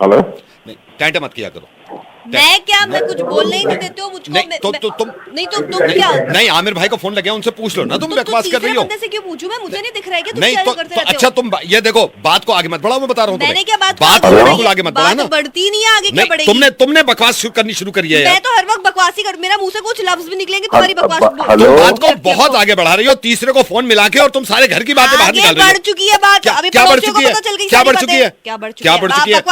Hello. नहीं tight मत किया करो। मैं क्या, मैं कुछ बोलने ही नहीं देते हो मुझको। नहीं तो तुम नहीं तो तुम क्या? नहीं आमिर भाई को फोन लगे उनसे पूछ लो ना, तुम बकवास कर रही हो। बंदे से क्यों पूछूं मैं? मुझे नहीं दिख रहा है कि तुम नहीं क्या तो करते रहते हो? अच्छा तुम ये देखो, बात को आगे मत बढ़ाओ, मैं बता रहा हूँ मैंने क्या बात को बिल्कुल आगे मत बढ़ाओ ना। बढ़ती नहीं है, आगे क्या बढ़ेगी? तुमने बकवास करनी शुरू करी है। मैं तो हर वक्त बकवास ही कर, मेरा मुंह से कुछ लफ्ज भी निकलेंगे तुम्हारी बकवास। तुम बात को बहुत आगे बढ़ा रही हो, तीसरे को फोन मिला के, और तुम सारे घर की बातें बाहर निकाल रही हो। बढ़ चुकी है बात। क्या बढ़ चुकी है? क्या बढ़ चुकी है? क्या बढ़ चुकी है?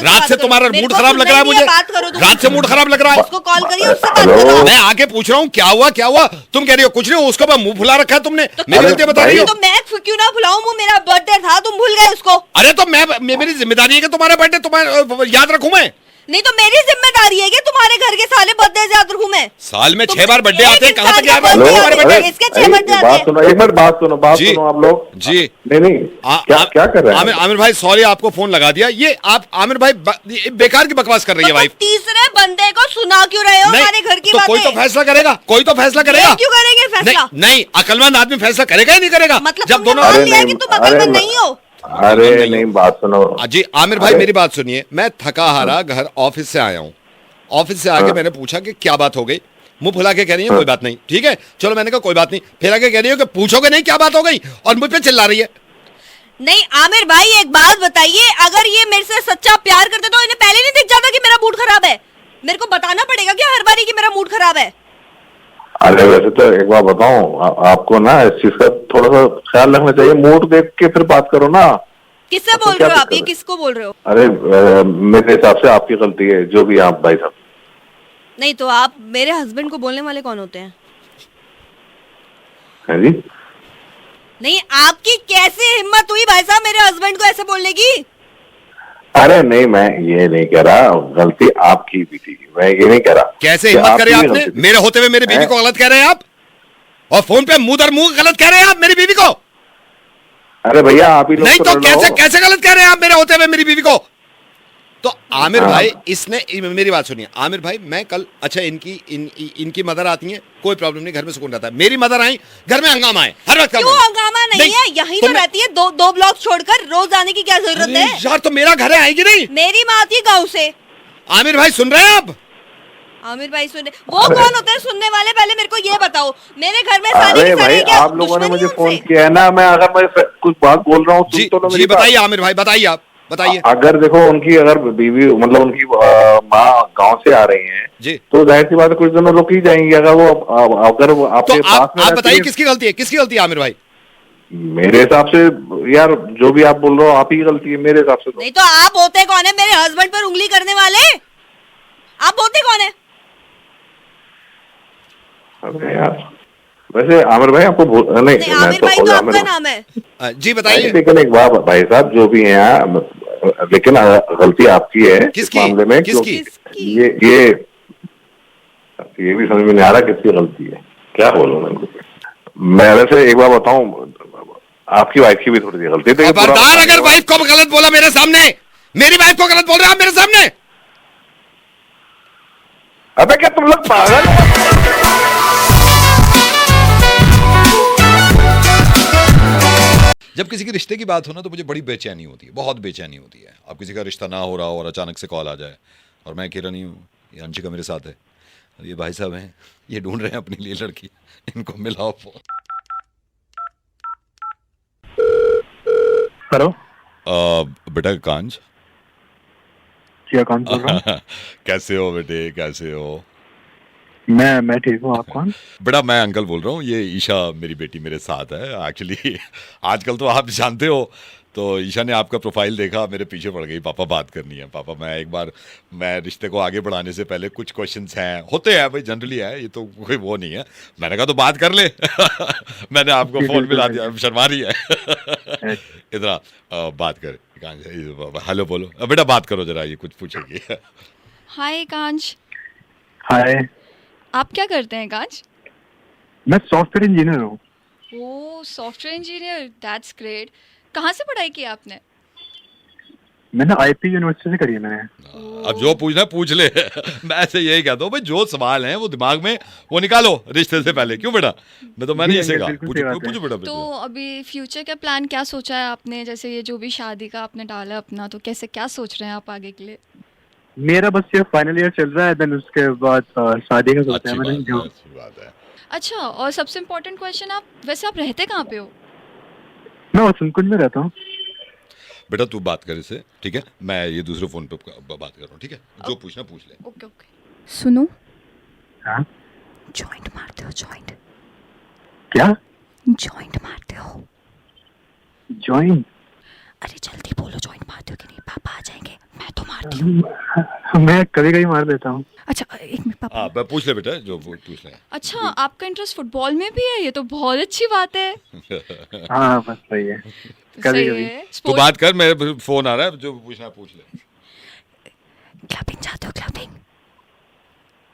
रात से तुम्हारा मूड खराब लग रहा है मुझे, रात से मूड खराब लग रहा है। उसको कॉल करिए, उससे बात करो। मैं आके पूछ रहा हूँ क्या हुआ क्या हुआ, तुम कह रही हो कुछ नहीं, उसको मुंह फुला रखा है तुमने, मेरी गलती बता रही हो। तो मैं क्यों ना भुलाऊं? वो मेरा बर्थडे था, तुम भूल गए उसको। अरे तो मेरी जिम्मेदारी है कि तुम्हारा बर्थडे तुम्हारा याद रखूं मैं। नहीं तो मेरी जिम्मेदारी है कि तुम्हारे घर के साले बर्थडे याद रखूं मैं। साल में 6 बार बर्थडे आते हैं, कहाँ तक याद हेलो, रखूं तुम्हारे बर्थडे? इसके 6 बर्थडे आते हैं। सुनो, एक मिनट बात सुनो आप लोग जी। नहीं क्या कर रहे हैं आमिर भाई सॉरी, आपको फोन लगा दिया। ये आप आमिर भाई बेकार की बकवास कर रही है वाइफ। तीसरे बंदे को सुना क्यों रहे हो हमारे घर की बातें? कोई तो फैसला करेगा, कोई तो फैसला करेगा। क्यों करेंगे फैसला? नहीं अकलमंद आदमी फैसला करेगा ही नहीं करेगा। मतलब जब दोनों कि तुम अकलमंद नहीं हो। अरे नहीं, बात सुनो जी आमिर भाई, मेरी बात सुनिए। मैं थका हारा घर ऑफिस से आया हूँ, ऑफिस से आके मैंने पूछा कि क्या बात हो गई, मुंह फुला के कह रही है कोई बात नहीं। ठीक है चलो, मैंने कहा कोई बात नहीं, फिर आके कह रही हो कि पूछोगे नहीं क्या बात हो गई, और मुझ पे चिल्ला रही है। नहीं आमिर भाई एक बात बताइए, अगर ये मेरे से सच्चा प्यार करते तो इन्हें पहले नहीं दिख जाता कि मेरा मूड खराब है? मेरे को बताना पड़ेगा क्या हर बारी कि मेरा मूड खराब है? अरे वैसे तो एक बार बताऊं, आपको ना इस चीज का थोड़ा सा ख्याल रखना चाहिए। मूड देख के फिर बात करो ना। किससे बोल रहे हो आप? ये किसको बोल रहे हो? अरे मेरे हिसाब से आपकी गलती है, जो भी आप भाई साहब। नहीं तो आप मेरे हस्बैंड को बोलने वाले कौन होते हैं? है जी? नहीं आपकी कैसे हिम्मत हुई भाई साहब मेरे हस्बैंड को ऐसे बोलने की? अरे नहीं, मैं ये नहीं कह रहा, गलती आपकी भी थी, मैं ये नहीं कह रहा। कैसे हिम्मत करी आपने? मेरे होते हुए मेरी बीवी को गलत कह रहे हैं आप, और फोन पे मुंह दर मुंह गलत कह रहे हैं आप मेरी बीवी को। अरे भैया आप ही लोग नहीं तो कैसे गलत कह रहे हैं आप मेरे होते हुए मेरी बीवी को? तो आमिर भाई इसने, मेरी बात सुनिए आमिर भाई, मैं कल अच्छा इनकी मदर आती है, कोई प्रॉब्लम नहीं, घर में सुकून रहता है। मेरी मदर आई, घर में हंगामा है हर वक्त। क्यों हंगामा नहीं है? यहीं तो रहती है, दो ब्लॉक छोड़कर रोज आने की क्या जरूरत है? यार तो मेरा घर है, आएगी नहीं? मेरी माँ आती है गाँव से। आमिर भाई सुन रहे हैं आप? आमिर भाई सुने, वो कौन होते हैं सुनने वाले? पहले मेरे को ये बताओ, मेरे घर में सारे के सारे क्या आप लोगों ने मुझे फोन किया है ना, मैं अगर मैं कुछ बात बोल रहा हूँ जी बताइए आमिर भाई, बताइए आप बताइए। अगर देखो उनकी अगर बीवी मतलब उनकी माँ गांव से आ रही हैं जी, तो जाहिर सी बात है कुछ दिनों रुक ही जाएंगी। अगर वो आपके तो पास में आप बताइए किसकी गलती है, किसकी गलती है आमिर भाई? मेरे हिसाब से यार जो भी आप बोल रहे हो आप ही की गलती है मेरे हिसाब से। नहीं तो आप होते कौन है मेरे हस्बैंड पर उंगली करने वाले? आप होते कौन है? अरे यार वैसे आमिर भाई आपको नहीं आमिर भाई तो आपका नाम है। जी बताइए। लेकिन एक बात भाई साहब, जो भी है लेकिन गलती आपकी है इस मामले में। किसकी? ये भी समझ में नहीं आ रहा किसकी गलती है, क्या बोलूं मैं वैसे एक बार बताऊं, आपकी वाइफ की भी थोड़ी सी गलती है। खबरदार अगर वाइफ को गलत बोला मेरे सामने, मेरी वाइफ को गलत बोल रहे हैं आप मेरे सामने। अबे क्या तुम लोग पागल? जब किसी के रिश्ते की बात हो ना तो मुझे बड़ी बेचैनी होती है, बहुत बेचैनी होती है। अब किसी का रिश्ता ना हो रहा हो और अचानक से कॉल आ जाए, और मैं अकेला नहीं हूँ, ये अंशिका मेरे साथ है, ये भाई साहब हैं, ये ढूंढ रहे हैं अपने लिए लड़की, इनको मिलाओ फोन। हेलो बेटा कांज, क्या कांज बोल रहा हूँ? कैसे हो बेटे, कैसे हो? मैं ठीक हूँ, आप कौन? बेटा मैं अंकल बोल रहा हूँ, ये ईशा मेरी बेटी मेरे साथ है। एक्चुअली आजकल तो आप जानते हो, तो ईशा ने आपका प्रोफाइल देखा, मेरे पीछे पड़ गई, पापा बात करनी है। पापा मैं रिश्ते को आगे बढ़ाने से पहले कुछ क्वेश्चंस हैं, होते हैं भाई, जनरली है, ये तो कोई वो नहीं है। मैंने कहा तो बात कर ले। मैंने आपको फोन मिला दिया, शर्मा रही है। इतना बात कर, हेलो बोलो बेटा, बात करो जरा, ये कुछ पूछेगी। हाय कांच। हाय, आप क्या करते हैं कांच? मैं सॉफ्टवेयर इंजीनियर हूँ। ओह सॉफ्टवेयर इंजीनियर, दैट्स ग्रेट। कहाँ से पढ़ाई की आपने? मैंने आईपी यूनिवर्सिटी से करी है मैंने। अब जो पूछना है पूछ ले। मैं ऐसे यही कहता हूँ भाई, जो सवाल है वो दिमाग में वो निकालो रिश्ते से पहले। क्यों बेटा? मैंने जी, इसे कहा बिल्कुल पूछो सही बात है। पूछो बेटा। तो अभी फ्यूचर का प्लान क्या सोचा है आपने? जैसे ये जो भी शादी का आपने डाला अपना, तो कैसे क्या सोच रहे हैं आप आगे के लिए? मेरा बस ये फाइनल ईयर चल रहा है, देन उसके बाद शादी का सोचा अच्छी है बात मैंने है, जो। अच्छी बात है। अच्छा, और सबसे इम्पोर्टेंट क्वेश्चन, आप वैसे आप रहते कहाँ पे हो? मैं वसंत में रहता हूँ। बेटा तू बात कर इससे, ठीक है? मैं ये दूसरे फोन पे बात कर रहा हूँ, ठीक है? जो पूछना पूछ ले। Okay okay. सुनो, हाँ जॉइंट मारते हो? जॉइंट क्या? जॉइंट मारते हो? ज्वाइन? अरे जल्दी बोलो, जॉइंट मारते हो कि नहीं? पापा आ जाएंगे, मैं तो मारती हूँ। मैं कभी कभी मार देता हूँ। अच्छा एक मिनट पापा। हाँ पूछ ले बेटा, जो पूछ ले। अच्छा, आपका इंटरेस्ट फुटबॉल में भी है? ये तो बहुत अच्छी बात है। हाँ बस सही है। कभी सही कभी। है। तू स्पोर्ट बात कर, मेरे फोन आ रहा है, जो पूछना है पूछ ले। क्लबिंग चाहते हो? क्लबिंग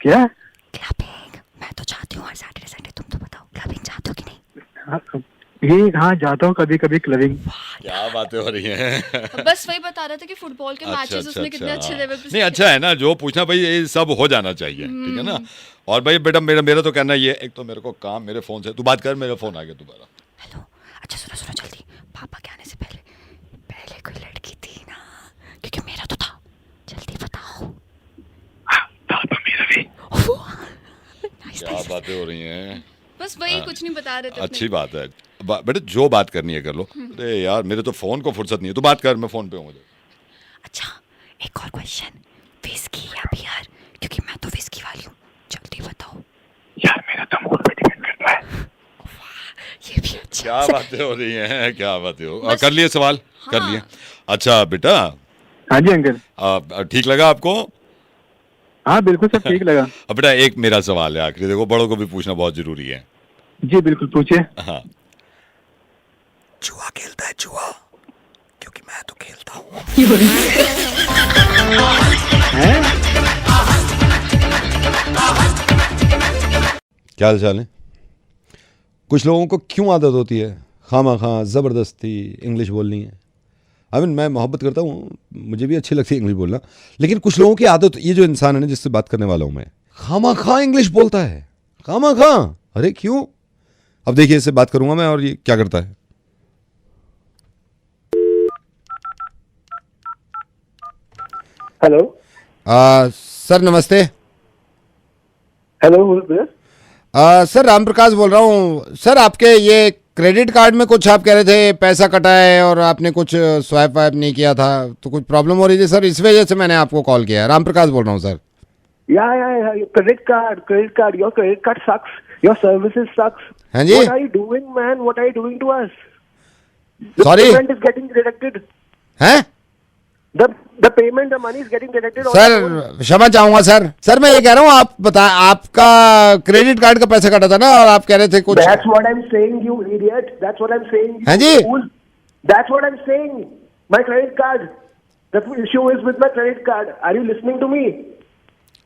क्या? क्लबिंग मैं तो चाहती हूँ हर सैटरडे संडे। तुम तो बताओ, क्लबिंग चाहते हो कि नहीं? हाँ जाता हूँ कभी कभी क्लबिंग। क्या बातें हो रही हैं? बस वही बता रहा था कि फुटबॉल के मैचेस उसने कितने अच्छे लेवल पे नहीं अच्छा है ना, जो पूछना भाई ये सब हो जाना चाहिए, ठीक है ना? और भाई बेटा मेरा तो कहना ये, एक तो मेरे को काम मेरे फोन से, तू बात कर, मेरा फोन आ गया दोबारा। हेलो, अच्छा सुनो सुनो जल्दी, पापा के आने से पहले पहले कोई लड़की थी ना, क्योंकि मेरा तो था, जल्दी बताओ। पापा मेरा भी। क्या बातें हो रही हैं? बस वही कुछ नहीं बता रहे थे अच्छी बात है बेटा, जो बात करनी है कर लो। अरे यार मेरे तो फोन को फुर्सत नहीं है, तू बात कर, मैं फोन पे हूँ। अच्छा एक और क्वेश्चन, विस्की या बियर? क्योंकि मैं तो विस्की वाली हूँ, जल्दी बताओ। यार मेरा तो मूड पे डिपेंड करता है। ये भी अच्छा। क्या बातें हो रही हैं, क्या बातें हो, कर लिए सवाल? कर लिए। अच्छा बेटा, हाँ जी अंकल। ठीक लगा आपको? हाँ बिल्कुल सब ठीक लगा। अब बेटा एक मेरा सवाल है आखिरी, देखो बड़ों को भी पूछना बहुत जरूरी है। जी बिल्कुल पूछिए। हाँ, जुआ खेलता है? जुआ? क्योंकि मैं तो खेलता हूँ। क्या हाल चाल है? कुछ लोगों को क्यों आदत होती है खामा ज़बरदस्ती इंग्लिश बोलनी है? मैं मोहब्बत करता हूँ, मुझे भी अच्छी लगती है इंग्लिश बोलना, लेकिन कुछ लोगों की आदत, ये जो इंसान है ना जिससे बात करने वाला हूँ मैं, खामा इंग्लिश बोलता है, खामा। अरे क्यों? अब देखिए इससे बात करूंगा मैं और ये क्या करता है। हेलो सर नमस्ते। हेलो सर राम प्रकाश बोल रहा हूँ। सर आपके ये क्रेडिट कार्ड में कुछ आप कह रहे थे पैसा कटा है और आपने कुछ स्वाइप वाइप नहीं किया था, तो कुछ प्रॉब्लम हो रही थी सर, इस वजह से मैंने आपको कॉल किया है। राम प्रकाश बोल रहा हूँ sir. Yeah. Credit card. Your credit card sucks. Your services sucks. हाँ जी। What are you doing, man? What are you doing to us? The Sorry? payment is getting deducted. हैं? The payment, the money is getting deducted. Sir क्षमा चाहूंगा sir. Sir मैं ये कह रहा हूँ, आप बता, आपका क्रेडिट कार्ड का पैसा कटा था ना और आप कह रहे थे कुछ। That's what I'm saying, you idiot. That's what I'm saying. you हाँ जी। fool. That's what I'm saying. My credit card. The issue is with my credit card. Are you listening to me?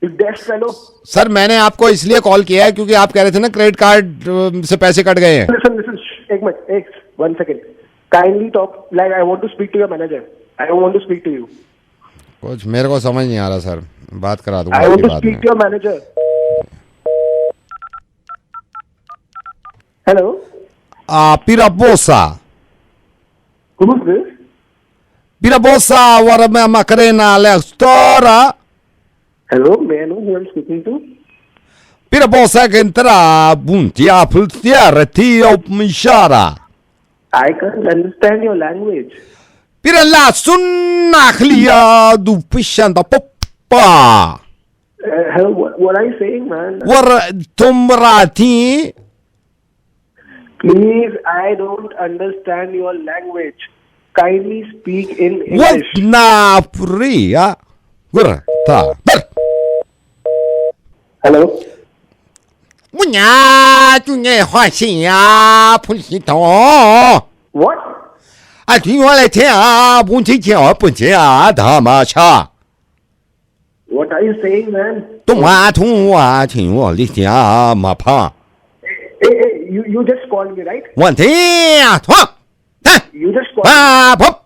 You deaf fellow. Sir मैंने आपको इसलिए call किया है क्योंकि आप कह रहे थे ना क्रेडिट कार्ड से पैसे कट गए हैं। Listen. एक minute, 1 second. Kindly talk. Like I want to speak to your manager. I don't want to speak to you. कुछ मेरे को समझ नहीं आ रहा सर, बात करा दूंगा I want आपकी to बात speak में। to your manager. Hello. Piraposa. Who's this? Piraposa warme macarena lectora. Hello, may I know who I'm speaking to? Piraposa che entra buntia pultiare tio mishara. I can't understand your language. Pirala sunnahlia du pishanda poppa. Hello, what are you saying, man? War tumrati. Please, I don't understand your language. Kindly speak in What English. na pria. Gurta. Hello. Munya tunye hwasia pulsito. What? 啊，听我来听啊，不听听我不听啊，他妈cha。 What are you saying, man? 动啊动啊，听我的听啊，马胖。 Hey, you just called me, right? 我听啊，痛， You just called me. 啊，跑。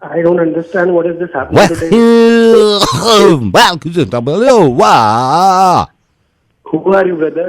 I don't understand what is this happening today. Who are you, brother?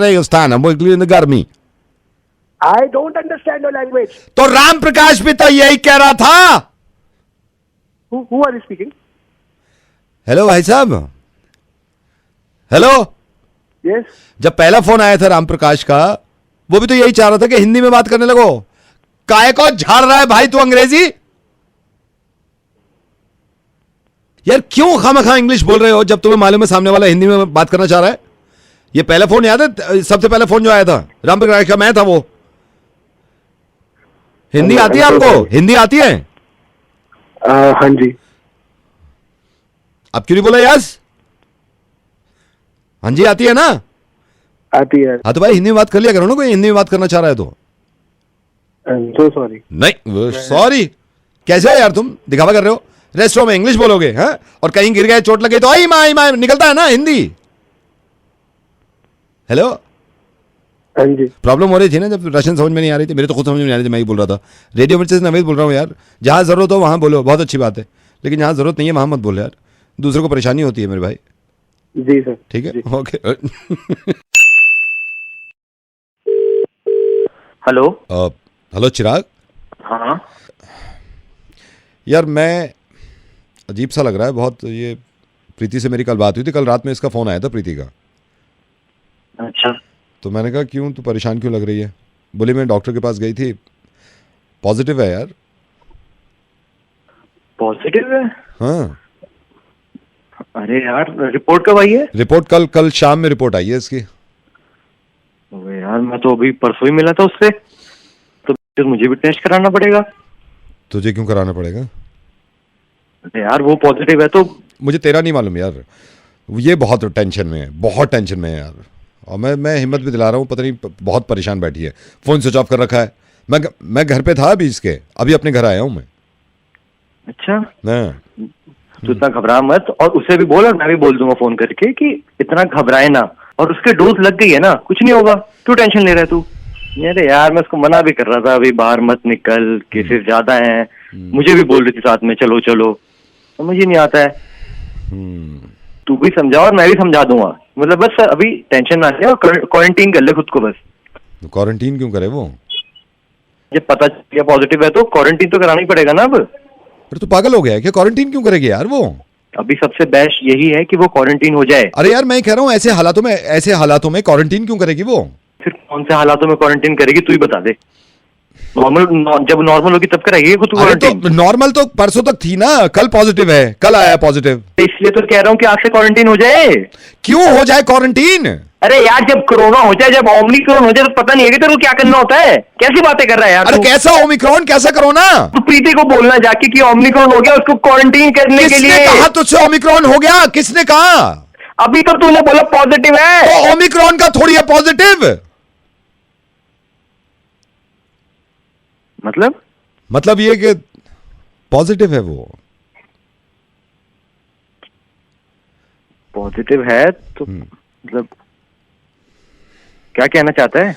रेगिस्तान बोल गर्मी. I don't understand your language. तो राम प्रकाश भी तो यही कह रहा था. Who are you speaking? Hello भाई साहब. हेलो. Yes. जब पहला फोन आया था राम प्रकाश का वो भी तो यही चाह रहा था कि हिंदी में बात करने लगो. काय को झाड़ रहा है भाई तू अंग्रेजी. यार क्यों खामखा इंग्लिश बोल रहे हो जब तुम्हें मालूम है सामने वाला हिंदी में बात करना चाह रहा है. ये पहला फोन याद है सबसे पहला फोन जो आया था राम प्रकाश का मैं था वो. हिंदी आती है आपको. हिंदी आती है. हाँ जी. आप क्यों नहीं बोला यस. हाँ जी आती है ना. आती है. हाँ तो भाई हिंदी में बात कर लिया करो ना. कोई हिंदी में बात करना चाह रहा है तो. So sorry. नहीं सॉरी. कैसे हो यार तुम दिखावा कर रहे हो. रेस्टोरेंट में इंग्लिश बोलोगे हैं और कहीं गिर गए चोट लगे तो आई माँ निकलता है ना हिंदी. हेलो. हाँ जी. प्रॉब्लम हो रही थी ना जब रशियन समझ में नहीं आ रही थी. मेरे तो खुद समझ में नहीं आ रही थी. मैं ही बोल रहा था. रेडियो मिर्च से नवेद बोल रहा हूँ यार. जहां जरूरत हो वहां बोलो बहुत अच्छी बात है. लेकिन जहां जरूरत नहीं है वहां मत बोलो यार. दूसरों को परेशानी होती है मेरे भाई. जी सर. ठीक है ओके. हेलो. हेलो चिराग. हाँ. यार मैं अजीब सा लग रहा है बहुत. ये प्रीति से मेरी कल बात हुई थी. कल रात में इसका फोन आया था प्रीति का. अच्छा. तो मैंने कहा क्यों तू परेशान क्यों लग रही है. बोली मैं डॉक्टर के पास गई थी. पॉजिटिव है यार. पॉजिटिव है. हाँ. अरे यार रिपोर्ट कब आई है. रिपोर्ट कल शाम में रिपोर्ट आई है इसकी. अबे यार मैं तो अभी परसों ही मिला था उससे. तो मुझे भी टेस्ट कराना पड़ेगा. तुझे क्यों कराना पड़ेगा. अरे यार वो पॉजिटिव है तो. मुझे तेरा नहीं मालूम यार. ये बहुत टेंशन में है. बहुत टेंशन में है यार. और मैं हिम्मत भी दिला रहा हूँ. पता नहीं बहुत परेशान बैठी है. फोन स्विच ऑफ कर रखा है. मैं घर पे था अभी इसके. अभी अपने घर आया हूँ मैं. अच्छा. हाँ. तू इतना घबरा मत. और उसे भी बोल और मैं भी बोल दूंगा फोन करके कि इतना घबराए ना. और उसके डोज लग गई है ना. कुछ नहीं होगा. क्यों टेंशन ले रहा है तू. अरे यार मैं उसको मना भी कर रहा था अभी बाहर मत निकल. केसेस ज्यादा हैं. मुझे भी बोल रही थी साथ में चलो चलो. समझ ही नहीं आता है. तू भी समझा और मैं भी समझा दूंगा. मतलब बस अभी टेंशन ना ले और क्वारंटीन कर ले खुद को बस. क्वारंटीन क्यों करे वो. जब पता चल गया पॉजिटिव है तो क्वारंटीन तो कराना ही पड़ेगा ना अब. अरे तू पागल हो गया है क्या. क्वारंटीन क्यों करेगी यार वो. अभी सबसे बेस्ट यही है कि वो क्वारंटीन हो जाए. अरे यार मैं कह रहा हूँ ऐसे हालातों में क्वारंटीन क्यों करेगी वो. फिर कौन से हालातों में क्वारंटीन करेगी तू ही बता दे. जब नॉर्मल होगी तब कराएगी खुद क्वारंटीन. तो नॉर्मल तो परसों तक थी ना. कल पॉजिटिव है. कल आया पॉजिटिव. इसलिए तो कह रहा हूँ कि आज से क्वारंटीन हो जाए. क्यों हो जाए क्वारंटीन. अरे यार जब कोरोना हो जाए जब ओमिक्रॉन हो जाए तो पता नहीं है कि तेरे को क्या करना होता है. कैसी बातें कर रहा है यार. अरे कैसा ओमिक्रॉन कैसा कोरोना. तू प्रीति को बोलना जाके कि ओमिक्रॉन हो गया उसको क्वारंटीन करने के लिए. किसने कहा तुझसे ओमिक्रॉन हो गया. किसने कहा. अभी तो तूने बोला पॉजिटिव है. तो ओमिक्रॉन का थोड़ी है पॉजिटिव. मतलब ये कि पॉजिटिव है वो. पॉजिटिव है तो मतलब क्या कहना चाहता है.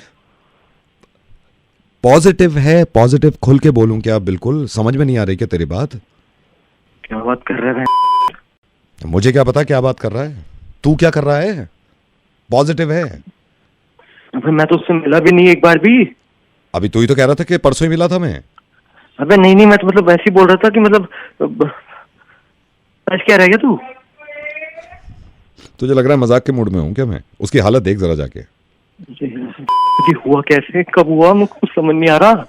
पॉजिटिव है. पॉजिटिव खुल के बोलूं क्या. बिल्कुल समझ में नहीं आ रही क्या तेरी बात. क्या बात कर रहा है. मुझे क्या पता क्या बात कर रहा है. तू क्या कर रहा है. पॉजिटिव है. अबे मैं तो उससे मिला भी नहीं एक बार भी. अभी तू ही तो कह रहा था कि परसों ही मिला था मैं. अबे नहीं मैं तो मतलब वैसे ही बोल रहा था कि मतलब आज क्या रह गया तू. तुझे लग रहा है मजाक के मूड में हूं क्या मैं. उसकी हालत देख जरा जाके. जी हुआ कैसे कब हुआ मुझे कुछ समझ नहीं आ रहा.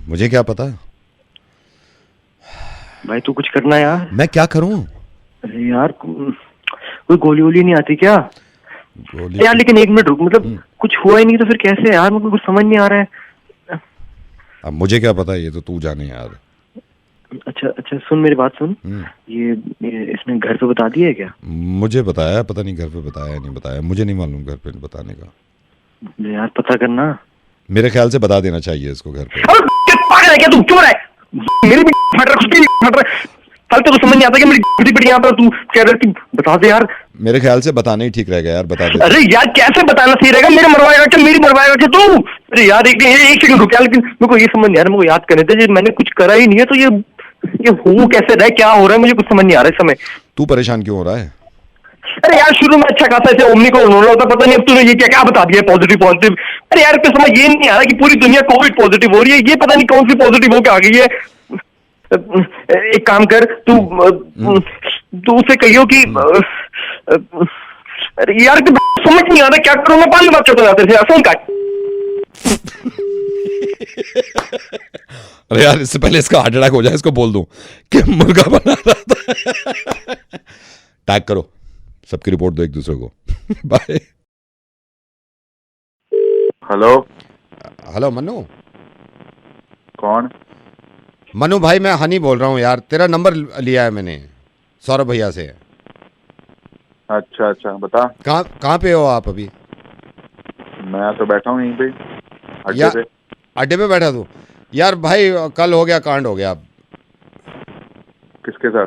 मुझे क्या पता. भाई तू कुछ करना यार. मैं क्या करूं. अरे यार कोई गोली वोली नहीं आती क्या. गोली यार लेकिन एक मिनट रुक. मतलब कुछ हुआ ही नहीं तो फिर कैसे यार. मुझे कुछ समझ नहीं आ रहा है. अब मुझे क्या पता. ये तो तू जाने यार. अच्छा सुन मेरी बात सुन. ये इसने घर पे बता दिया है क्या. मुझे बताया. पता नहीं घर पे बताया नहीं बताया. मुझे नहीं मालूम घर पे बताने का. यार पता करना. मेरे ख्याल से बता देना चाहिए इसको घर पे. पागल है क्या तू. क्यों रहा है. मेरी भी फट रहा साल तेरे को समझ नहीं आता कि मेरी बड़ी बड़ी यहाँ पर तू कह रहा है कि बता दे यार। मेरे ख्याल से बताना ही ठीक रहेगा यार, बता दे। अरे यार कैसे बताना सही रहेगा, मेरे मरवाएगा क्या, मेरी मरवाएगा क्या तू? अरे यार एक सेकंड रुक यार, लेकिन मेरे को ये समझ नहीं आ रहा, मेरे को याद करने दे, मैंने कुछ करा ही नहीं है तो ये हूँ कैसे रहा है, क्या हो रहा है, मुझे कुछ समझ नहीं आ रहा इस समय। तू परेशान क्यों हो रहा है? अरे यार शुरू में अच्छा खासा ऐसे ओमनी को रोना होता, पता नहीं अब तूने ये क्या क्या बता दिया पॉजिटिव पॉजिटिव। अरे यार तो समझ ये नहीं आ रहा कि पूरी दुनिया कोविड पॉजिटिव हो रही है, ये पता नहीं कौन सी पॉजिटिव होकर आ गई है। एक काम कर तू उसे कहियो कि अरे यार समझ नहीं आ रहा क्या करूं मैं, 5 बात चलता जाते थे फोन काट। अरे यार इससे पहले इसका हार्ट अटैक हो जाए इसको बोल दूं कि मुर्गा बना रहा था। टैग करो, सबकी रिपोर्ट दो एक दूसरे को। बाय। Hello hello Manu. कौन? मनु भाई मैं हनी बोल रहा हूँ यार, तेरा नंबर लिया है मैंने सौरभ भैया से। अच्छा अच्छा बता। कहाँ पे हो आप अभी? मैं तो बैठा हूँ यहीं पे अड्डे पे। अड्डे पे बैठा तू? यार भाई कल हो गया, कांड हो गया। किसके साथ?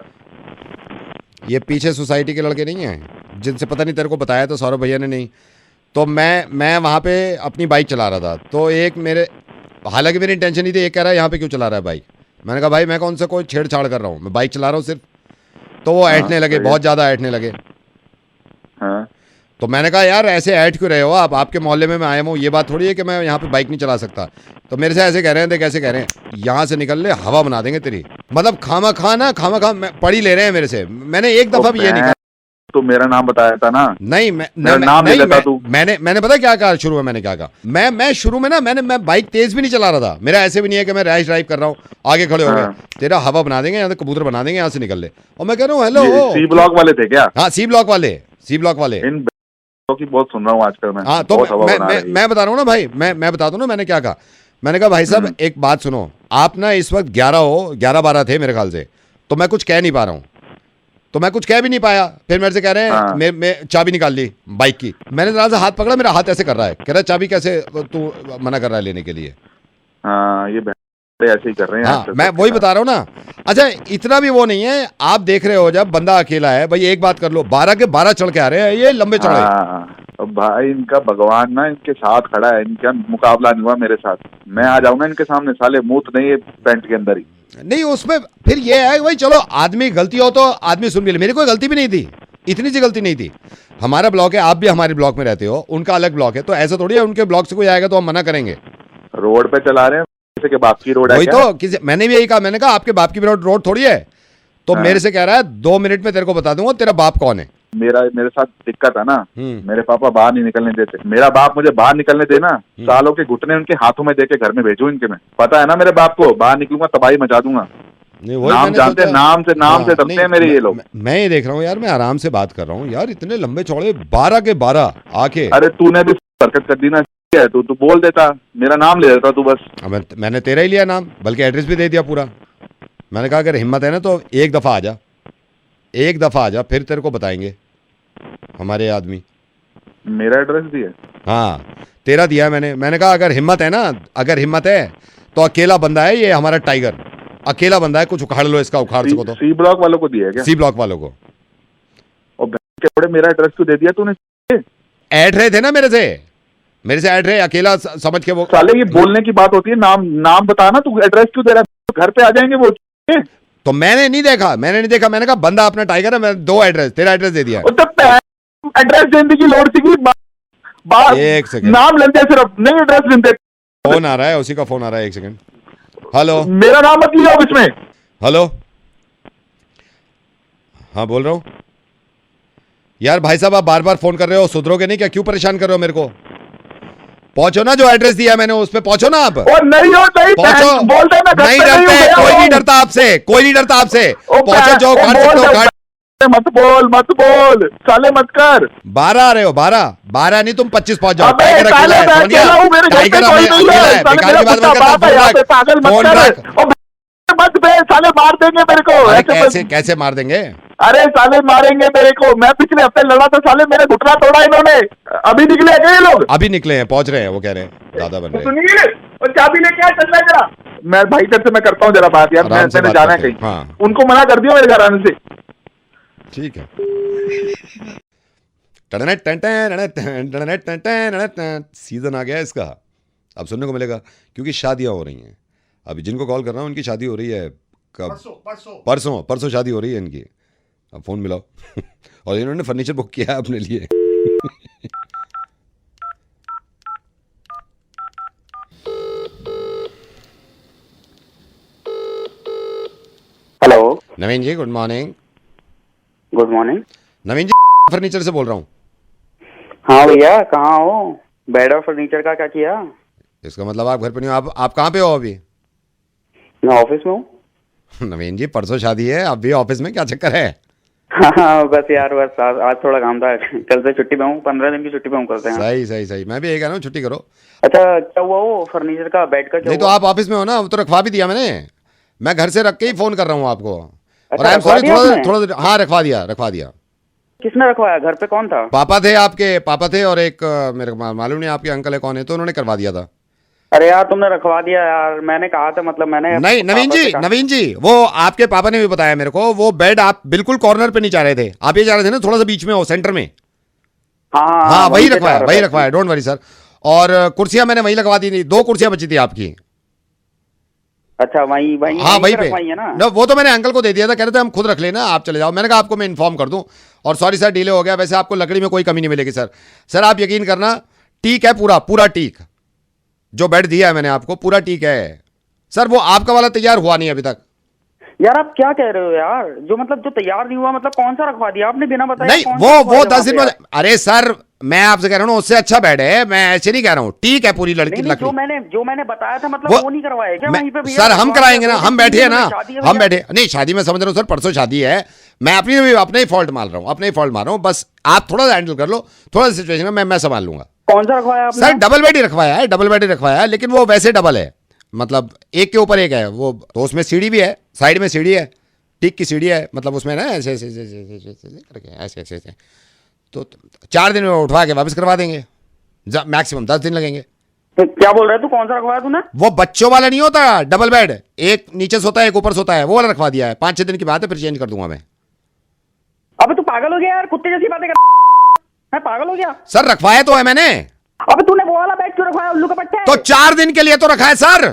ये पीछे सोसाइटी के लड़के नहीं हैं जिनसे पता नहीं तेरे को बताया तो सौरभ भैया ने नहीं, तो मैं वहाँ पे अपनी बाइक चला रहा था, तो एक मेरे, हालांकि मेरी इंटेंशन नहीं थी, एक कह रहा है यहाँ पे क्यों चला रहा है बाइक। मैंने कहा भाई मैं कौन सा कोई छेड़छाड़ कर रहा हूँ, मैं बाइक चला रहा हूँ सिर्फ। तो वो ऐंठने लगे, बहुत ज़्यादा ऐंठने लगे। हाँ। तो मैंने कहा यार ऐसे ऐंठ क्यों रहे हो आप, आपके मोहल्ले में मैं आया हूँ, ये बात थोड़ी है कि मैं यहाँ पे बाइक नहीं चला सकता। तो मेरे से ऐसे कह रहे हैं, देख कैसे कह रहे हैं, यहाँ से निकल ले हवा बना देंगे तेरी। मतलब खामा खा पड़ी ले रहे हैं मेरे से। मैंने एक दफा भी ये नहीं कहा। तो मेरा नाम बताया था ना। नहीं मैंने पता क्या कहा शुरू में, मैंने क्या कहा, मैं शुरू में ना मैं बाइक तेज भी नहीं चला रहा था। मेरा ऐसे भी नहीं है कि मैं रैश ड्राइव कर रहा हूँ, आगे खड़े हो गए, तेरा हवा बना देंगे, यहाँ से कबूतर बना देंगे, यहाँ से निकल ले। और मैं कह रहा हूँ हेलो, सी ब्लॉक वाले थे क्या? हाँ सी ब्लॉक वाले। इन की बहुत सुन रहा हूँ आजकल मैं। हाँ तो मैं बता रहा हूँ ना भाई, मैं बता दूँ ना मैंने क्या कहा। मैंने कहा भाई साहब एक बात सुनो, आप ना इस वक्त 11-12 थे मेरे ख्याल से, तो मैं कुछ कह नहीं पा रहा हूँ, तो मैं कुछ कह भी नहीं पाया। फिर मेरे से कह रहे हैं हाँ। मैं चाबी निकाल ली बाइक की। मैंने जरा सा हाथ पकड़ा, मेरा हाथ ऐसे कर रहा है, कह रहा है चाबी कैसे तू मना कर रहा है लेने के लिए। हाँ ये ऐसे ही कर रहे हैं। हाँ मैं वही बता रहा हूँ ना। अच्छा इतना भी वो नहीं है, आप देख रहे हो जब बंदा अकेला है, भाई एक बात कर लो, 12 के 12 चढ़ के आ रहे हैं ये लंबे चौड़े। अब भाई इनका भगवान ना इनके साथ खड़ा है, इनका मुकाबला नहीं हुआ मेरे साथ। मैं आ जाऊँ ना इनके सामने, साले मूत नहीं है पैंट के अंदर ही। नहीं उसमें फिर ये है भाई, चलो आदमी गलती हो तो आदमी सुन भी ले। मेरी कोई गलती भी नहीं थी, इतनी सी गलती नहीं थी। हमारा ब्लॉक है, आप भी हमारे ब्लॉक में रहते हो, उनका अलग ब्लॉक है, तो ऐसा थोड़ी है उनके ब्लॉक से कोई आएगा तो हम मना करेंगे। रोड पे चला रहे हैं, किसी के बाप की रोड है वही तो मैंने भी यही कहा, मैंने कहा आपके बाप की रोड थोड़ी है। तो मेरे से कह रहा है 2 मिनट में तेरे को बता दूंगा तेरा बाप कौन है। मेरे साथ दिक्कत है ना, मेरे पापा बाहर नहीं निकलने देते। मेरा बाप मुझे बाहर निकलने देना, सालों के घुटने उनके हाथों में देके घर में भेजू इनके। में पता है ना मेरे बाप को, बाहर निकलूंगा तबाही मचा दूंगा। नाम जानते, नाम से डरते हैं मेरे ये लोग। मैं ये देख रहा हूँ यार, मैं आराम से बात कर रहा हूँ यार, इतने लंबे चौड़े 12 के 12 आके। अरे तूने भी हरकत कर दी ना, तू बोल देता, मेरा नाम ले देता तू बस। मैंने तेरा ही लिया नाम, बल्कि एड्रेस भी दे दिया पूरा। मैंने कहा अगर हिम्मत है ना तो एक दफा आ जा, फिर तेरे को बताएंगे हमारे आदमी। मेरा एड्रेस दिया? हाँ तेरा दिया है मैंने कहा अगर हिम्मत है तो अकेला बंदा है ये हमारा टाइगर, अकेला बंदा है, कुछ उखाड़ लो इसका, उखाड़ सको तो। सी ब्लॉक वालों को दिया है क्या? सी ब्लॉक वालों को। और मेरा एड्रेस तो दे दिया तूने। ऐड रहे थे ना मेरे से ऐड रहे, अकेला समझ के वो। साले ये बोलने की बात होती है, नाम बताना, तू एड्रेस क्यों दे रहा है? घर पे आ जाएंगे वो। तो मैंने नहीं देखा, मैंने कहा बंदा अपना टाइगर है, मैं 2 एड्रेस, तेरा एड्रेस दे दिया। एड्रेस देने की लोड थी, एक सेकंड, नाम लेते सिर्फ, नहीं एड्रेस देते। फोन आ रहा है, उसी का फोन आ रहा है, एक सेकंड। हेलो, मेरा नाम मत लिया इसमें। हेलो, हाँ बोल रहा हूँ यार। भाई साहब आप बार बार फोन कर रहे हो, सुधरोगे नहीं क्या? क्यों परेशान कर रहे हो मेरे को? पहुंचो ना, जो एड्रेस दिया मैंने उस पे पहुंचो ना आप। नहीं हो, पहुंचो, नहीं डरते, कोई नहीं डरता आपसे, पहुंचो, जो काट सकते हो काट। मत बोल साले, मत कर। 12 आ रहे हो, 12 नहीं तुम 25 पहुंच जाओ। टाइगर अकेला है, टाइगर अकेला है, बेकार की बात मत कर, फोन रख। मत बे, साले मार देंगे मेरे को। कैसे मार देंगे? अरे साले मारेंगे मेरे को, मैं पिछले हफ्ते लड़ा था साले, मेरे घुटना तोड़ा इन्होंने। अभी निकले हैं ये लोग, अभी निकले हैं, पहुंच रहे हैं, वो कह रहे हैं दादा बन रहे हैं। सुनिए, और चाबी लेके आ, चल रहा है जरा। मैं भाई तेरे से मैं करता हूँ जरा बात यार, आराम से मैंने बात जाना है करते हैं, कहीं। हाँ। उनको मना कर दियो मेरे घर आने से। ठीक है। सीजन आ गया है इसका, अब सुनने को मिलेगा, क्योंकि शादियां हो रही हैं। अभी जिनको कॉल कर रहा हूँ उनकी शादी हो रही है, कब? परसों शादी हो रही है इनकी। अब फोन मिलाओ। और इन्होंने फर्नीचर बुक किया है अपने लिए। Hello Naveen ji, good morning. Good morning. Naveen ji, furniture से बोल रहा हूँ। हाँ भैया, कहाँ हो? बेड और फर्नीचर का क्या किया? इसका मतलब आप घर पे नहीं हो। आप कहाँ पे हो अभी? मैं ऑफिस में हूँ। नवीन जी, परसों शादी है, अब भी ऑफिस में, क्या चक्कर है? हाँ बस यार, बस आज थोड़ा काम था, कल से छुट्टी पे हूँ, 15 दिन की छुट्टी पे हूँ कल से। सही, मैं भी यही कह रहा हूँ, छुट्टी करो। अच्छा, क्या हुआ वो फर्नीचर का, बेड का? नहीं तो आप ऑफिस में हो ना, वो तो रखवा भी दिया मैंने। मैं घर से रख के ही फोन कर रहा हूँ आपको। और आई एम सॉरी, थोड़ा हाँ, रखवा दिया। किसने रखवाया? घर पे कौन था? पापा थे, आपके पापा थे, और एक मेरे को मालूम नहीं आपके अंकल है कौन है, तो उन्होंने करवा दिया था। अरे यार, तुमने रखवा दिया यार, मैंने कहा था, मतलब मैंने नहीं नवीन जी, वो आपके पापा ने भी बताया मेरे को, वो बेड आप बिल्कुल कॉर्नर पे नहीं चाह रहे थे, आप ये चाह रहे थे ना थोड़ा सा बीच में हो, सेंटर में। हाँ, वही रखवाया, डोंट वरी सर। और कुर्सियां मैंने वही लगवा दी थी, 2 कुर्सियां बची थी आपकी। अच्छा, वही हाँ, वही पे है ना? no, वो तो मैंने अंकल को दे दिया था, कह रहे थे हम खुद रख लेना, आप चले जाओ। मैंने कहा आपको मैं इन्फॉर्म कर दूं, और सॉरी सर डिले हो गया। वैसे आपको लकड़ी में कोई कमी नहीं मिलेगी सर आप यकीन करना, टीक है, पूरा टीक। जो बेड दिया है मैंने आपको, पूरा टीक है सर। वो आपका वाला तैयार हुआ नहीं अभी तक। यार आप क्या कह रहे हो यार? जो तैयार नहीं हुआ, मतलब कौन सा रखवा दिया आपने बिना बताए? नहीं, वो 10 दिन में। अरे सर, मैं आपसे कह रहा हूँ उससे अच्छा बेड है, मैं ऐसे नहीं कह रहा हूँ, ठीक है पूरी लड़की लकड़ी। जो मैंने बताया था, मतलब वो नहीं करवाया क्या वहीं पे? सर हम कराएंगे ना, हम बैठे हैं ना, हम बैठे। नहीं, शादी में समझ रहा हूँ सर, परसों शादी है, मैं अपने ही फॉल्ट मार रहा हूँ, बस आप थोड़ा सा हैंडल कर लो, थोड़ा सा सिचुएशन में मैं संभाल लूंगा। कौन सा रखवाया आपने? सर डबल बेड ही रखवाया है, लेकिन वो वैसे डबल है, मतलब एक के ऊपर एक है वो, तो उसमें सीढ़ी भी है, साइड में सीढ़ी है, टीक की सीढ़ी है, मतलब उसमें ना ऐसे करके ऐसे। तो 4 दिन में उठवा के वापस करवा देंगे, मैक्सिमम 10 दिन लगेंगे। तो क्या बोल रहा है तू? कौन सा रखवाया तूने? वो बच्चों वाला नहीं होता डबल बेड, एक नीचे सोता है एक ऊपर सोता है, वो वाला रखवा दिया है। 5-6 दिन की बात है, फिर चेंज कर दूंगा मैं। अबे तू पागल हो गया यार, कुत्ते जैसी बातें कर। मैं पागल हो गया? सर रखवाया तो है मैंने। अबे तूने वो वाला बेड क्यों रखवाया, उल्लू का पट्टा? तो 4 दिन के लिए तो रखा है सर।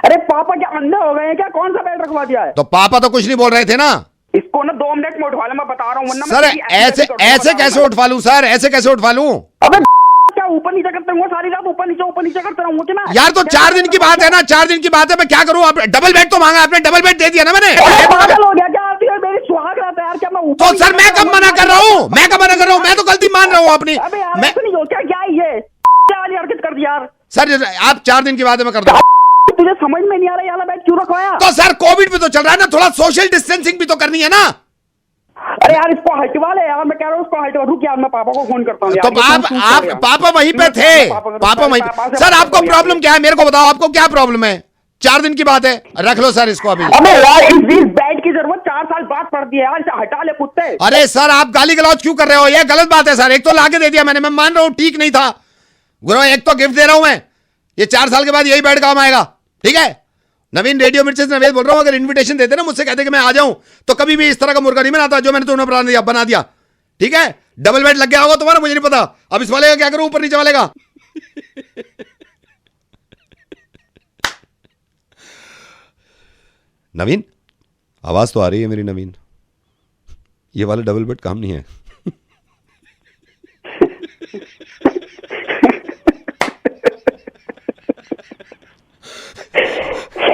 अरे पापा क्या अंधे हो गए हैं क्या? कौन सा बेड रखवा दिया है? तो पापा तो कुछ नहीं बोल रहे थे ना। इसको ना 2 मिनट में उठवा ले, मैं बता रहा हूँ। सर ऐसे कैसे उठवा लूं सर, ऐसे कैसे उठवा लूं? अबे क्या ऊपर नीचे करते रहूंगा सारी रात? ऊपर नीचे करते रहूंगा क्या? यार तो 4 दिन की बात है ना, 4 दिन की बात है, मैं क्या करूं? आप डबल बेड तो मांगा आपने, डबल बेड दे दिया ना मैंने। पागल हो गया क्या? मेरी सुहाग रात है यार, क्या मैं ऊपर? तो सर मैं कब मना कर रहा हूँ, मैं तो गलती मान रहा हूँ अपनी। मैं नहीं हो क्या ये वाली हरकत कर दी यार? सर आप 4 दिन की बात है, मैं कर दूं। तुझे समझ में नहीं आ रहा ये वाला बेड क्यों रखवाया? तो सर कोविड भी तो चल रहा है ना, थोड़ा सोशल डिस्टेंसिंग भी तो करनी है ना। अरे यार इसको हटवा ले यार, मैं कह रहा हूँ उसको हटवा। रुक यार, मैं पापा को फोन करता हूँ। तो आप पापा वहीं पे थे, पापा वहीं पे। सर आपको प्रॉब्लम क्या है, मेरे को बताओ, आपको क्या प्रॉब्लम है? 4 दिन की बात है, रख लो सर इसको अभी। अबे यार इस बेड की जरूरत 4 साल बाद पड़ती है यार, इसे हटा ले कुत्ते। अरे सर आप गाली गलौज क्यों कर रहे हो? ये गलत बात है सर। एक तो लाके दे दिया मैंने, मैं मान रहा हूँ ठीक नहीं था गुरु, एक तो गिफ्ट दे रहा हूं मैं, ये 4 साल के बाद यही बेड काम आएगा, ठीक है? नवीन रेडियो मिर्च से नवेद बोल रहा हूं, अगर इनविटेशन देते ना मुझसे कहते कि मैं आ जाऊं, तो कभी भी इस तरह का मुर्गा नहीं बनाता जो मैंने तुम्हें बना दिया, ठीक है? डबल बेड लग गया होगा तुम्हारा, मुझे नहीं पता। अब इस वाले का क्या करूं, ऊपर नीचे वाले का? नवीन आवाज तो आ रही है मेरी नवीन, ये वाला डबल बेड काम नहीं है।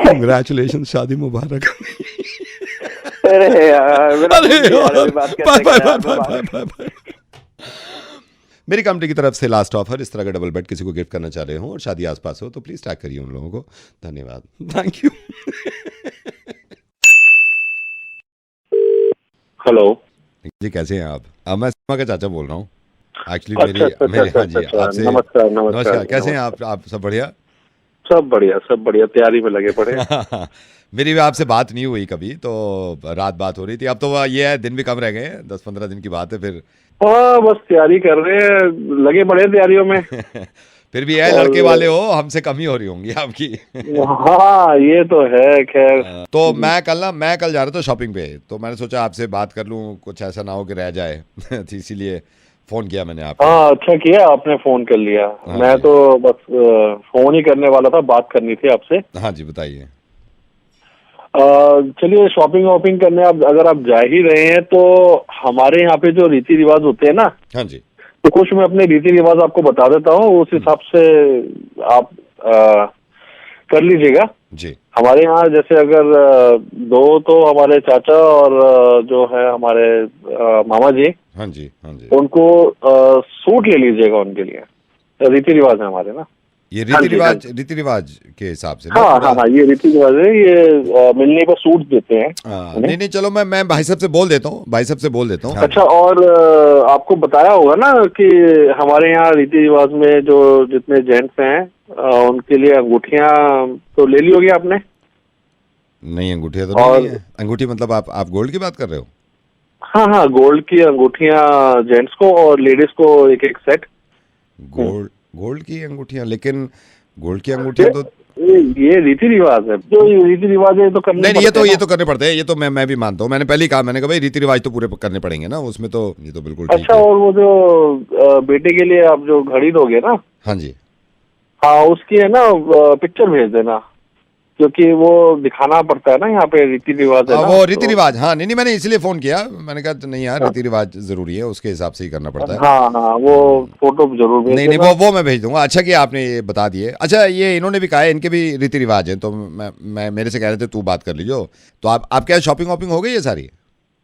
कंग्रेचुलेशन, शादी मुबारक। अरे यार बाय। मेरी कंपनी की तरफ से लास्ट ऑफर, इस तरह का डबल बेड किसी को गिफ्ट करना चाह रहे हो और शादी आसपास हो तो प्लीज टैग करिए उन लोगों को। धन्यवाद, थैंक यू। हेलो जी, कैसे हैं आप? मैं सीमा का चाचा बोल रहा हूँ एक्चुअली। मेरी हाँ जी, आपसे नमस्कार। कैसे हैं आप? सब बढ़िया? सब बढ़िया तैयारी में लगे पड़े। मेरी भी आपसे बात नहीं हुई कभी, तो रात बात हो रही थी। अब तो ये है, दिन भी कम रह गए हैं, 10-15 दिन की बात है फिर। हाँ, बस तैयारी कर रहे हैं, लगे पड़े हैं तैयारियों में। फिर भी है, लड़के वाले हो, हमसे कम ही हो रही होंगी आपकी। हाँ, ये तो है। खैर, तो मैं कल जा रहा था शॉपिंग पे, तो मैंने सोचा आपसे बात कर लूं, कुछ ऐसा ना हो कि रह जाए। तो इसीलिए फोन किया मैंने आपको। हाँ, अच्छा किया आपने फोन कर लिया। मैं तो बस फोन ही करने वाला था, बात करनी थी आपसे। हाँ जी, बताइए। चलिए, शॉपिंग वॉपिंग करने अगर आप जा ही रहे हैं तो हमारे यहाँ पे जो रीति रिवाज होते हैं ना, हाँ जी, तो कुछ मैं अपने रीति रिवाज आपको बता देता हूँ, उस हिसाब से आप कर लीजिएगा जी। हमारे यहाँ जैसे अगर दो तो हमारे चाचा और जो है हमारे मामा जी, हाँ जी, हाँ जी, उनको सूट ले लीजिएगा उनके लिए। रीति रिवाज है हमारे ना, ये रीति रिवाज के हिसाब से। हाँ, ये रीति रिवाज है। ये मिलने पर सूट देते हैं। नहीं, चलो मैं भाई साहब से बोल देता हूँ। अच्छा, और आपको बताया होगा ना कि हमारे यहाँ रीति रिवाज में जो जितने जेंट्स हैं उनके लिए अंगूठियां तो ले ली होगी आपने? नहीं, अंगूठियां तो नहीं है। अंगूठी मतलब आप गोल्ड की बात कर रहे हो? हाँ, गोल्ड की अंगूठियां जेंट्स को और लेडीज को एक सेट। गोल्ड की अंगूठियां, लेकिन गोल्ड की अंगूठियां तो ये रीति रिवाज है। जो रीति रिवाज है तो करने नहीं, ये तो करने पड़ते हैं। ये तो मैं भी मानता हूँ। मैंने पहले ही कहा, मैंने कहा भाई रीति रिवाज तो पूरे करने पड़ेंगे ना, उसमें तो ये तो बिल्कुल ठीक है। अच्छा, और वो जो बेटे के लिए आप जो घड़ी दोगे ना, हाँ जी, हाँ, उसकी है ना पिक्चर भेज देना, क्योंकि वो दिखाना पड़ता है ना यहाँ पे रीति रिवाज है ना, वो रीति रिवाज। हाँ, नहीं, मैंने इसलिए फोन किया, मैंने कहा नहीं यार, रीति रिवाज जरूरी है, उसके हिसाब से ही करना पड़ता है। हाँ, वो फोटो जरूर भेज नहीं, वो मैं भेज दूंगा। अच्छा किया आपने ये बता दिए। अच्छा, ये इन्होंने भी कहा है, इनके भी रीति रिवाज है, तो मैं मेरे से कह रहे थे तू बात कर लीजिए। तो आप क्या शॉपिंग वॉपिंग हो गई है सारी?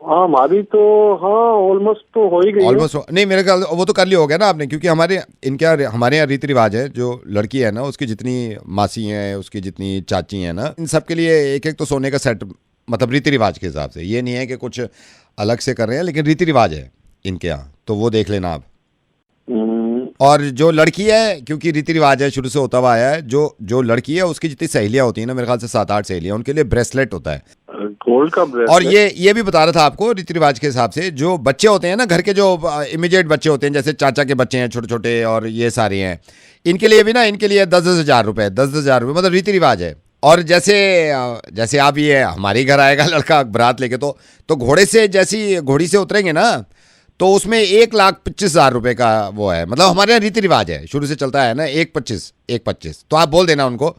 हाँ, हमारी तो ऑलमोस्ट तो हो ही गई। ऑलमोस्ट नहीं, मेरे ख्याल वो तो कर लिया हो गया ना आपने, क्योंकि हमारे यहाँ रीति रिवाज है, जो लड़की है ना उसकी जितनी मासी हैं, उसकी जितनी चाची हैं ना, इन सब के लिए एक तो सोने का सेट, मतलब रीति रिवाज के हिसाब से। ये नहीं है कि कुछ अलग से कर रहे हैं, लेकिन रीति रिवाज है इनके यहाँ, तो वो देख लेना आप। और जो लड़की है, क्योंकि रीति रिवाज है, शुरू से होता हुआ आया है, जो लड़की है उसकी जितनी सहेलियां होती हैं ना, मेरे ख्याल से 7-8 सहेलियां, उनके लिए ब्रेसलेट होता है, गोल्ड का ब्रेसलेट। और ये भी बता रहा था आपको, रीति रिवाज के हिसाब से जो बच्चे होते हैं ना, घर के जो इमीडिएट बच्चे होते हैं, जैसे चाचा के बच्चे हैं छोटे छोटे, और ये सारे हैं, इनके लिए भी ना, इनके लिए 10-10 हज़ार रुपये, 10-10 हज़ार रुपये, मतलब रीति रिवाज है। और जैसे आप ये हमारे घर आएगा लड़का बारात लेके, तो घोड़े से, जैसी घोड़ी से उतरेंगे ना, तो उसमें 1,25,000 रुपये का वो है, मतलब हमारे यहाँ रीति रिवाज है, शुरू से चलता है ना, 1,25,000। तो आप बोल देना उनको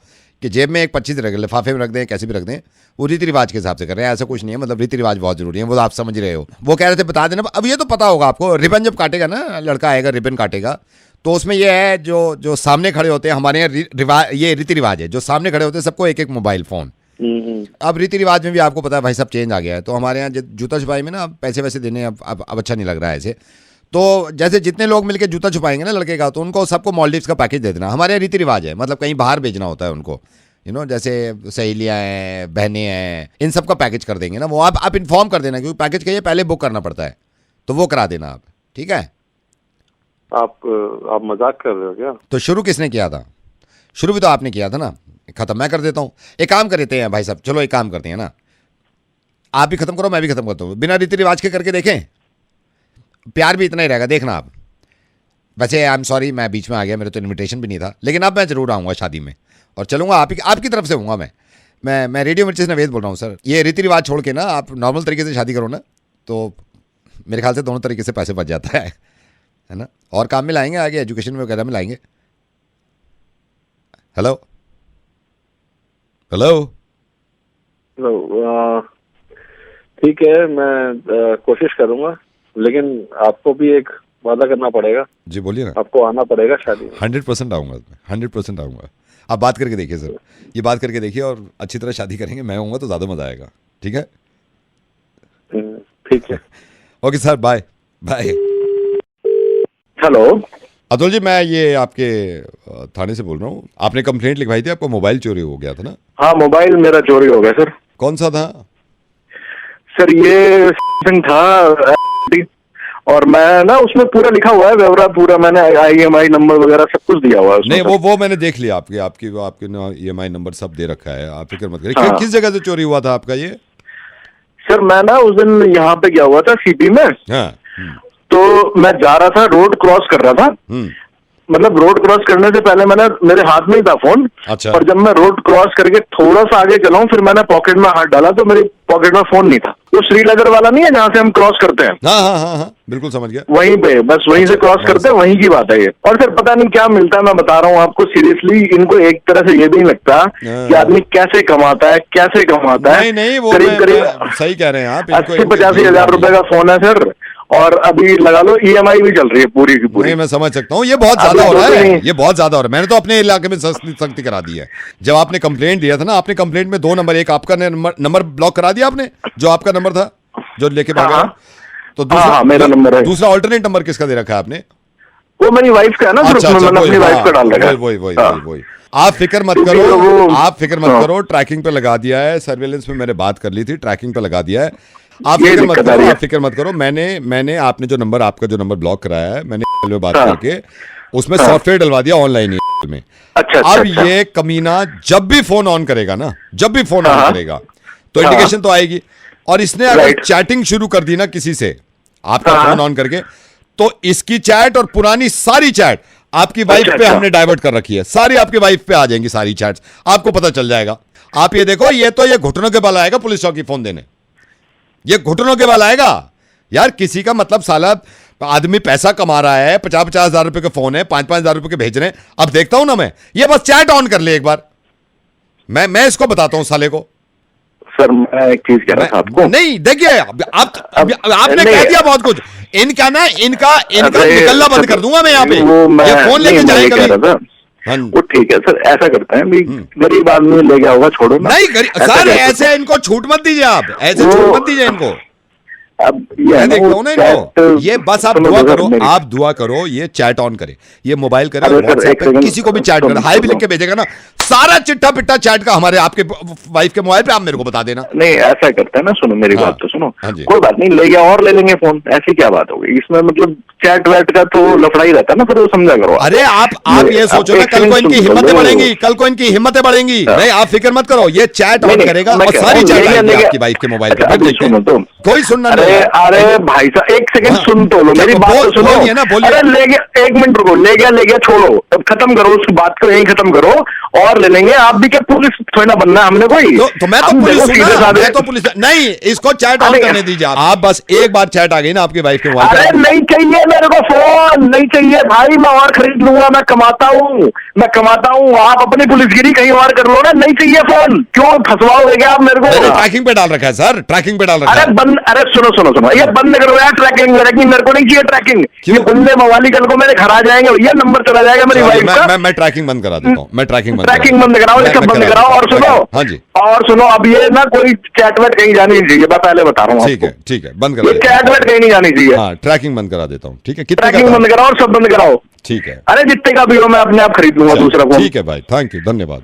कि जेब में 1,25,000 रख, लिफाफे में रख दें, कैसे भी रख दें, वो रीति रिवाज के हिसाब से कर रहे हैं, ऐसा कुछ नहीं है। मतलब रीति रिवाज बहुत जरूरी है, वो आप समझ रहे हो। वो कह रहे थे बता देना। अब ये तो पता होगा आपको, रिबन जब काटेगा ना, लड़का आएगा रिबन काटेगा, तो उसमें ये है, जो सामने खड़े होते हैं, हमारे यहाँ ये रीति रिवाज है, जो सामने खड़े होते हैं सबको एक मोबाइल फोन। अब रीति रिवाज में भी आपको पता है भाई, सब चेंज आ गया है। तो हमारे यहाँ जूता छुपाई में ना पैसे वैसे देने अब अच्छा नहीं लग रहा है ऐसे। तो जैसे जितने लोग मिलकर जूता छुपाएंगे ना लड़के का, तो उनको सबको मालदीव्स का पैकेज दे देना। हमारे यहाँ रीति रिवाज है, मतलब कहीं बाहर भेजना होता है उनको, जैसे सहेलियाँ हैं, बहनें हैं, इन सब का पैकेज कर देंगे ना वो। आप इन्फॉर्म कर देना, क्योंकि पैकेज के पहले बुक करना पड़ता है, तो वो करा देना आप, ठीक है? आप मजाक कर रहे हो क्या? तो शुरू किसने किया था? शुरू भी तो आपने किया था ना। खत्म मैं कर देता हूँ। एक काम करते हैं भाई साहब, चलो एक काम करते हैं ना, आप भी खत्म करो, मैं भी खत्म करता हूँ, बिना रीति रिवाज के करके देखें, प्यार भी इतना ही रहेगा, देखना आप। वैसे आई एम सॉरी, मैं बीच में आ गया, मेरे तो इन्विटेशन भी नहीं था, लेकिन अब मैं जरूर आऊँगा शादी में, और चलूँगा आपकी तरफ से हूँगा मैं रेडियो मिर्ची से नवेद बोल रहा हूँ सर। ये रीति रिवाज छोड़ के ना, आप नॉर्मल तरीके से शादी करो ना, तो मेरे ख्याल से दोनों तरीके से पैसे बच जाता है ना, और काम में लाएंगे आगे, एजुकेशन में वगैरह में लाएंगे। हेलो, ठीक है, मैं कोशिश करूंगा, लेकिन आपको भी एक वादा करना पड़ेगा। जी बोलिए ना। आपको आना पड़ेगा शादी में। 100% आऊँगा, 100% आऊँगा। आप बात करके देखिए सर, ये बात करके देखिए, और अच्छी तरह शादी करेंगे, मैं आऊँगा तो ज़्यादा मज़ा आएगा, ठीक है? ठीक है। Okay sir, bye bye. Hello Atul ji, मैं ये आपके थाने से बोल रहा हूँ। आपने कंप्लेंट लिखवाई थी, आपको मोबाइल चोरी हो गया था ना? हाँ, मोबाइल मेरा चोरी हो गया सर। कौन सा था सर? ये था, और मैं ना उसमें पूरा लिखा हुआ है व्यवहार पूरा, मैंने IMI नंबर वगैरह सब कुछ दिया हुआ है उसमें। नहीं वो मैंने देख लिया आपके ना EMI नंबर सब दे रखा है, आप फिक्र मत करिए। हाँ। किस जगह से चोरी हुआ था आपका ये? सर मैं ना उस दिन यहाँ पे गया हुआ था CP में, हाँ। तो मैं जा रहा था, रोड क्रॉस कर रहा था, मतलब रोड क्रॉस करने से पहले मैंने मेरे हाथ में ही था फोन। अच्छा। और जब मैं रोड क्रॉस करके थोड़ा सा आगे चला हूँ, फिर मैंने पॉकेट में हाथ डाला तो मेरी पॉकेट में फोन नहीं था। तो श्रीनगर वाला नहीं है जहाँ से हम क्रॉस करते हैं, हाँ, बिल्कुल समझ गया, वहीं पे, बस वहीं से क्रॉस करते हैं, वहीं की बात है ये। और फिर पता नहीं क्या मिलता है, मैं बता रहा हूँ आपको सीरियसली, इनको एक तरह से ये भी नहीं लगता कि आदमी कैसे कमाता है, नहीं वो करीब सही कह रहे हैं आप। 80-85 हजार रुपए का फोन है सर, और अभी लगा लो EMI भी चल रही है पूरी की पूरी। नहीं मैं समझ सकता हूँ, ये बहुत ज्यादा हो रहा है, ये बहुत ज्यादा हो रहा है। मैंने तो अपने इलाके में सख्ती करा दी है। जब आपने कंप्लेंट दिया था ना, आपने कंप्लेंट में 2 नंबर, एक आपका नंबर ब्लॉक करा दिया आपने, जो आपका नंबर था जो लेके भागा, तो मेरा नंबर है। दूसरा अल्टरनेट नंबर किसका दे रखा है आपने? वो मेरी वाइफ का है ना, मैंने अपनी वाइफ का डाल रखा है। वही। आप फिक्र मत करो, ट्रैकिंग पे लगा दिया है, सर्वेलेंस में मैंने बात कर ली थी, ट्रैकिंग पे लगा दिया है। आप फिक्र मत करो। मैंने आपने जो नंबर, आपका जो नंबर ब्लॉक कराया है, मैंने बात करके उसमें सॉफ्टवेयर डलवा दिया ऑनलाइन में। अब ये कमीना जब भी फोन ऑन करेगा ना, तो इंडिकेशन तो आएगी। और इसने अगर चैटिंग शुरू कर दी ना किसी से, आपका फोन ऑन करके, तो इसकी चैट और पुरानी सारी चैट आपकी वाइफ पे हमने डाइवर्ट कर रखी है, सारी आपकी वाइफ पे आ जाएंगी सारी चैट्स, आपको पता चल जाएगा। आप ये देखो, ये घुटनों के बल आएगा पुलिस चौकी फोन देने, ये घुटनों के बल आएगा यार। किसी का मतलब साला आदमी पैसा कमा रहा है, 50-50 हजार रुपए के फोन है, 5-5 हजार रुपए के भेज रहे हैं। अब देखता हूं ना मैं, ये बस चैट ऑन कर ले एक बार, मैं इसको बताता हूं साले को। सर मैं एक चीज कह रहा था आपको, नहीं देखिए, आपने कह दिया बहुत कुछ, इनका निकलना बंद कर दूंगा मैं यहाँ पे, ये फोन लेके जाए कभी। वो ठीक है सर, ऐसा करते हैं, गरीब आदमी ले गया होगा, छोड़ो ना। नहीं सर, ऐसे इनको छूट मत दीजिए, आप ऐसे छूट मत दीजिए इनको। अब मैं देखता हूँ ना इनको, ये बस आप दुआ करो, ये चैट ऑन करे, ये मोबाइल करे, व्हाट्सएप पे किसी को भी चैट करे, हाई भी लिख के भेजेगा ना, सारा चिट्ठा पिट्टा चैट का हमारे आपके वाइफ के मोबाइल पे आप मेरे को बता देना। नहीं ऐसा करते हैं ना, सुनो मेरी बात तो सुनो, कोई बात नहीं, ले गया और ले लेंगे फोन, ऐसी क्या बात होगी इसमें, मतलब चैट वैट का तो लफड़ा ही रहता है ना, फिर वो समझा करो। अरे आप ये सोचो ना, कल को इनकी हिम्मतें बढ़ेंगी, नहीं आप फिक्र मत करो, ये चैट ऑन करेगा और सारी चैट आएगी आपकी वाइफ के मोबाइल पे, कोई सुनना नहीं। अरे भाई साहब एक सेकंड सुन तो लो, मेरी बात तो सुनो। अरे ले गया, 1 मिनट रुको, ले गया छोड़ो, अब खत्म करो उस बात को, यही खत्म करो और ले लेंगे। आप भी क्या पुलिस थोड़ा ना बनना हमने कोई, तो मैं तो पुलिस नहीं, इसको चैट ऑन करने दीजिए आप बस एक बार चैट आ गई ना आपकी वाइफ के मोबाइल। अरे नहीं चाहिए मेरे को फोन, नहीं चाहिए भाई, मैं और खरीद लूंगा, मैं कमाता हूँ, आप अपनी पुलिसगिरी कहीं और कर लो ना, नहीं चाहिए फोन, क्यों फंसवाओगे आप मेरे को? ट्रैकिंग पे डाल रखा है सर, ट्रैकिंग पे डाल रखा है। अरे सुनो, ये बंद करो यार ट्रैकिंग, मेरे को नहीं चाहिए ट्रैकिंग, ये बंदे मवाली कल को मेरे घर आ जाएंगे, ये नंबर चला जाएगा मेरी वाइफ का। मैं ट्रैकिंग बंद करा देता हूँ, ट्रैकिंग बंद कराओ, ये सब बंद कराओ। और सुनो, हाँ जी, और सुनो, अब ये ना कोई चैट वेट कहीं जानी नहीं चाहिए, मैं पहले बता रहा हूँ। ठीक है, बंद करा, चैट वेट कहीं नहीं जानी चाहिए। हाँ, ट्रैकिंग बंद करा देता हूँ, ठीक है, ट्रैकिंग बंद कराओ और सब बंद कराओ, ठीक है। अरे जितने का भी हो मैं अपने आप खरीद लूंगा दूसरा फोन। ठीक है भाई, थैंक यू, धन्यवाद।